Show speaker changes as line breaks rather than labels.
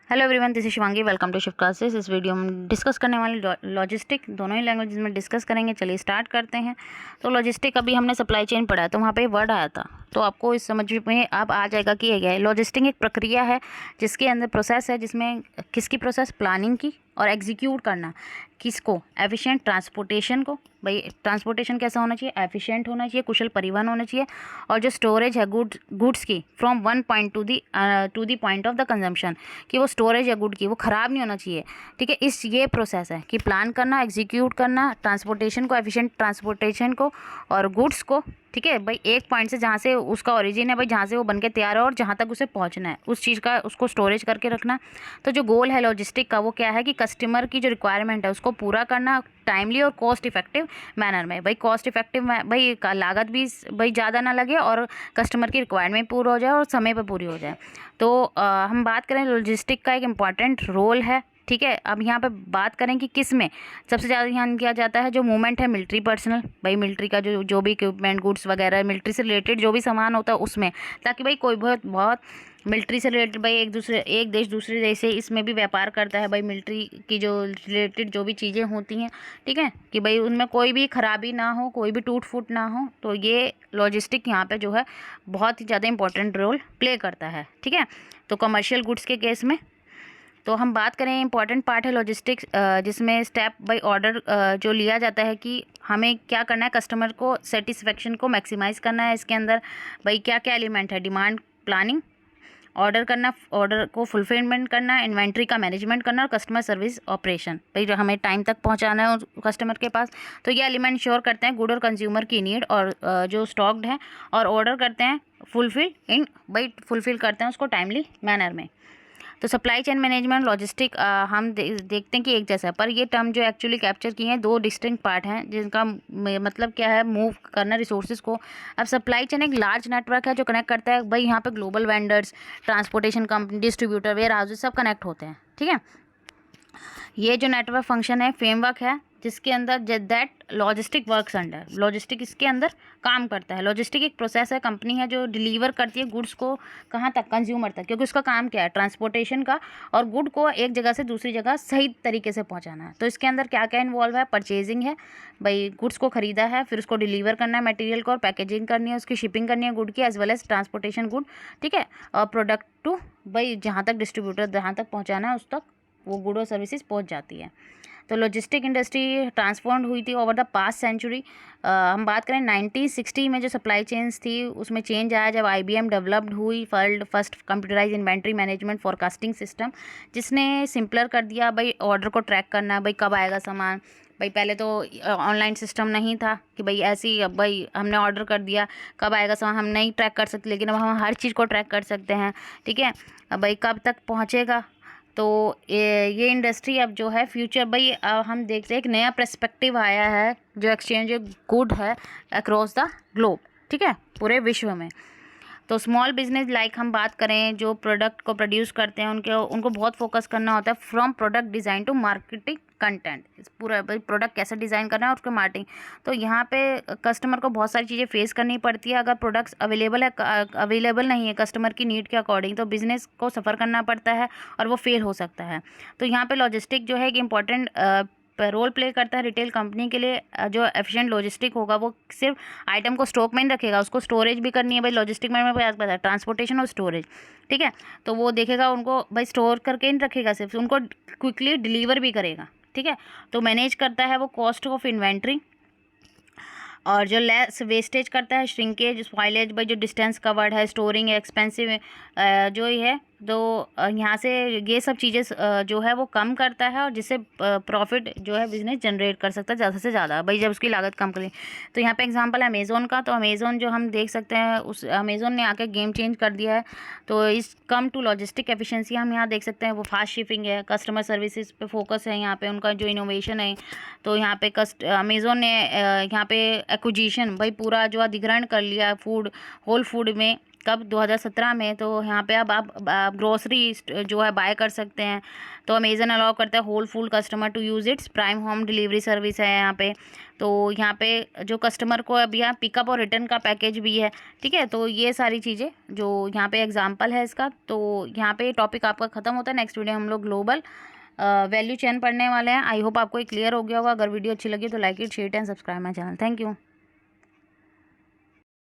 Hello everyone, this is Shivangi. Welcome to Shift classes. इस video में discuss करने वाले लॉजिस्टिक दोनों ही लैंग्वेज में डिस्कस करेंगे। चलिए स्टार्ट करते हैं। तो लॉजिस्टिक अभी हमने सप्लाई चेन पढ़ा है, तो वहाँ पे वर्ड आया था, तो आपको इस समझ में अब आ जाएगा कि ये क्या है। लॉजिस्टिक एक प्रक्रिया है जिसके अंदर प्रोसेस है, जिसमें किसकी प्रोसेस, प्लानिंग की और एग्जीक्यूट करना। किसको? एफिशिएंट ट्रांसपोर्टेशन को। भाई ट्रांसपोर्टेशन कैसा होना चाहिए? एफिशिएंट होना चाहिए, कुशल परिवहन होना चाहिए। और जो स्टोरेज है गुड्स की from one point to the point of the consumption, कि वो स्टोरेज या गुड की वो ख़राब नहीं होना चाहिए। ठीक है, ये प्रोसेस है कि प्लान करना, एग्जीक्यूट करना, ट्रांसपोर्टेशन को, एफिशिएंट ट्रांसपोर्टेशन को और गुड्स को। ठीक है भाई, एक पॉइंट से जहाँ से उसका ओरिजिन है, भाई जहाँ से वो बनके तैयार है और जहाँ तक उसे पहुँचना है, उस चीज़ का उसको स्टोरेज करके रखना। तो जो गोल है लॉजिस्टिक का वो क्या है कि कस्टमर की जो रिक्वायरमेंट है उसको पूरा करना टाइमली और कॉस्ट इफेक्टिव मैनर में। भाई कॉस्ट इफेक्टिव भाई लागत भी भाई ज़्यादा ना लगे और कस्टमर की रिक्वायरमेंट पूरा हो जाए और समय पर पूरी हो जाए। तो हम बात करें लॉजिस्टिक का एक इम्पॉर्टेंट रोल है। ठीक है, अब यहाँ पे बात करें कि किस में सबसे ज़्यादा ध्यान किया जाता है। जो मूवमेंट है मिलिट्री पर्सनल, भाई मिलिट्री का जो भी इक्विपमेंट, गुड्स वगैरह, मिलिट्री से रिलेटेड जो भी सामान होता है उसमें, ताकि भाई कोई बहुत मिलिट्री से रिलेटेड, भाई एक देश दूसरे देश से इसमें भी व्यापार करता है। भाई मिलिट्री की जो रिलेटेड जो भी चीज़ें होती हैं, ठीक है, कि भाई उनमें कोई भी खराबी ना हो, कोई भी टूट फूट ना हो। तो ये लॉजिस्टिक यहाँ पे जो है बहुत ही ज़्यादा इंपॉर्टेंट रोल प्ले करता है। ठीक है, तो कमर्शियल गुड्स के केस में तो हम बात करें, इंपॉर्टेंट पार्ट है लॉजिस्टिक्स, जिसमें स्टेप बाय ऑर्डर जो लिया जाता है कि हमें क्या करना है, कस्टमर को सेटिस्फेक्शन को मैक्सिमाइज़ करना है। इसके अंदर भाई क्या क्या एलिमेंट है? डिमांड प्लानिंग, ऑर्डर करना, ऑर्डर को फुलफिलमेंट करना, इन्वेंट्री का मैनेजमेंट करना और कस्टमर सर्विस ऑपरेशन। भाई जो हमें टाइम तक पहुंचाना है कस्टमर के पास, तो ये एलिमेंट श्योर करते हैं गुड और कंज्यूमर की नीड और जो स्टॉक्ड है, और ऑर्डर करते हैं फुलफिल करते हैं उसको टाइमली मैनर में। तो सप्लाई चेन मैनेजमेंट लॉजिस्टिक हम देखते हैं कि एक जैसा है, पर ये टर्म जो एक्चुअली कैप्चर किए हैं दो डिस्टिंक्ट पार्ट हैं, जिनका मतलब क्या है, मूव करना रिसोर्सेज को। अब सप्लाई चेन एक लार्ज नेटवर्क है जो कनेक्ट करता है। भाई यहाँ पे global vendors, transportation company, distributor, warehouses सब कनेक्ट होते हैं। ठीक है, ये जो नेटवर्क फंक्शन है, फ्रेमवर्क है, जिसके अंदर that logistic works under, logistic इसके अंदर काम करता है। लॉजिस्टिक एक प्रोसेस है, कंपनी है जो डिलीवर करती है गुड्स को कहाँ तक? कंज्यूमर तक, क्योंकि उसका काम क्या है? ट्रांसपोर्टेशन का, और गुड को एक जगह से दूसरी जगह सही तरीके से पहुँचाना है। तो इसके अंदर क्या क्या इन्वॉल्व है? परचेजिंग है, भाई गुड्स को खरीदा है, फिर उसको डिलीवर करना है मटेरियल को, और पैकेजिंग करनी है, उसकी शिपिंग करनी है गुड की, as well as transportation good. ठीक है, और प्रोडक्ट टू, भाई जहाँ तक डिस्ट्रीब्यूटर जहाँ तक पहुँचाना है उस तक वो गुड और सर्विसेज पहुँच जाती है। तो लॉजिस्टिक इंडस्ट्री ट्रांसफॉर्म हुई थी ओवर द पास्ट सेंचुरी। हम बात करें 1960 में जो सप्लाई चेन्स थी उसमें चेंज आया जब IBM डेवलप्ड हुई first computerize inventory management forecasting system, जिसने सिंपलर कर दिया भाई ऑर्डर को ट्रैक करना, भाई कब आएगा सामान। भाई पहले तो ऑनलाइन सिस्टम नहीं था कि भाई ऐसे ही भाई हमने ऑर्डर कर दिया, कब आएगा सामान हम नहीं ट्रैक कर सकते, लेकिन अब हम हर चीज़ को ट्रैक कर सकते हैं। ठीक है, अब भाई कब तक पहुँचेगा। तो ये इंडस्ट्री अब जो है फ्यूचर, भाई हम देखते हैं एक नया पर्सपेक्टिव आया है जो एक्सचेंज गुड है अक्रॉस द ग्लोब। ठीक है, पूरे विश्व में। तो स्मॉल बिजनेस लाइक हम बात करें जो प्रोडक्ट को प्रोड्यूस करते हैं उनको बहुत फोकस करना होता है, from product design to marketing content. पूरा भाई प्रोडक्ट कैसे डिज़ाइन करना है और उसके मार्केटिंग। तो यहाँ पे कस्टमर को बहुत सारी चीज़ें फेस करनी पड़ती है। अगर प्रोडक्ट्स अवेलेबल नहीं है कस्टमर की नीड के अकॉर्डिंग, तो बिज़नेस को सफ़र करना पड़ता है और वो फेल हो सकता है। तो यहाँ पे लॉजिस्टिक जो है एक इम्पॉर्टेंट रोल प्ले करता है रिटेल कंपनी के लिए। जो एफिशिएंट लॉजिस्टिक होगा वो सिर्फ आइटम को स्टॉक में नहीं रखेगा, उसको स्टोरेज भी करनी है। भाई लॉजिस्टिक में पता है ट्रांसपोर्टेशन और स्टोरेज। ठीक है, तो वो देखेगा उनको, भाई स्टोर करके नहीं रखेगा सिर्फ, उनको क्विकली डिलीवर भी करेगा। ठीक है, तो मैनेज करता है वो कॉस्ट ऑफ इन्वेंट्री, और जो लेस वेस्टेज करता है, श्रिंकेज, स्पॉइलेज, भाई जो डिस्टेंस कवर्ड है, स्टोरिंग एक्सपेंसिव जो ही है, तो यहाँ से ये सब चीज़ें जो है वो कम करता है, और जिससे प्रॉफिट जो है बिजनेस जनरेट कर सकता है ज़्यादा से ज़्यादा, भाई जब उसकी लागत कम करें। तो यहाँ पे एग्जांपल है अमेज़ोन का। तो अमेज़ोन जो हम देख सकते हैं, उस अमेज़ोन ने आके गेम चेंज कर दिया है। तो इस कम टू लॉजिस्टिक एफिशिएंसी हम यहाँ देख सकते हैं, वो फास्ट शिपिंग है, कस्टमर सर्विसेज पे फोकस है, यहाँ पे उनका जो इनोवेशन है। तो यहाँ पे अमेज़ोन ने यहाँ पे एक्विजिशन, भाई पूरा जो अधिग्रहण कर लिया होल फूड में, कब 2017 में। तो यहाँ पे अब आप ग्रोसरी जो है बाय कर सकते हैं। तो अमेज़न अलाउ करता है whole full customer to use its prime home delivery service है यहाँ पे। तो यहाँ पे जो कस्टमर को अब यहाँ पिकअप और रिटर्न का पैकेज भी है, ठीक है। तो ये सारी चीज़ें जो यहाँ पे एग्जांपल है इसका। तो यहाँ पे टॉपिक आपका ख़त्म होता है। नेक्स्ट वीडियो हम लोग ग्लोबल वैल्यू चेन पढ़ने वाले हैं। आई होप आपको ये क्लियर हो गया होगा। अगर वीडियो अच्छी लगी तो like it, share and subscribe my channel. Thank you.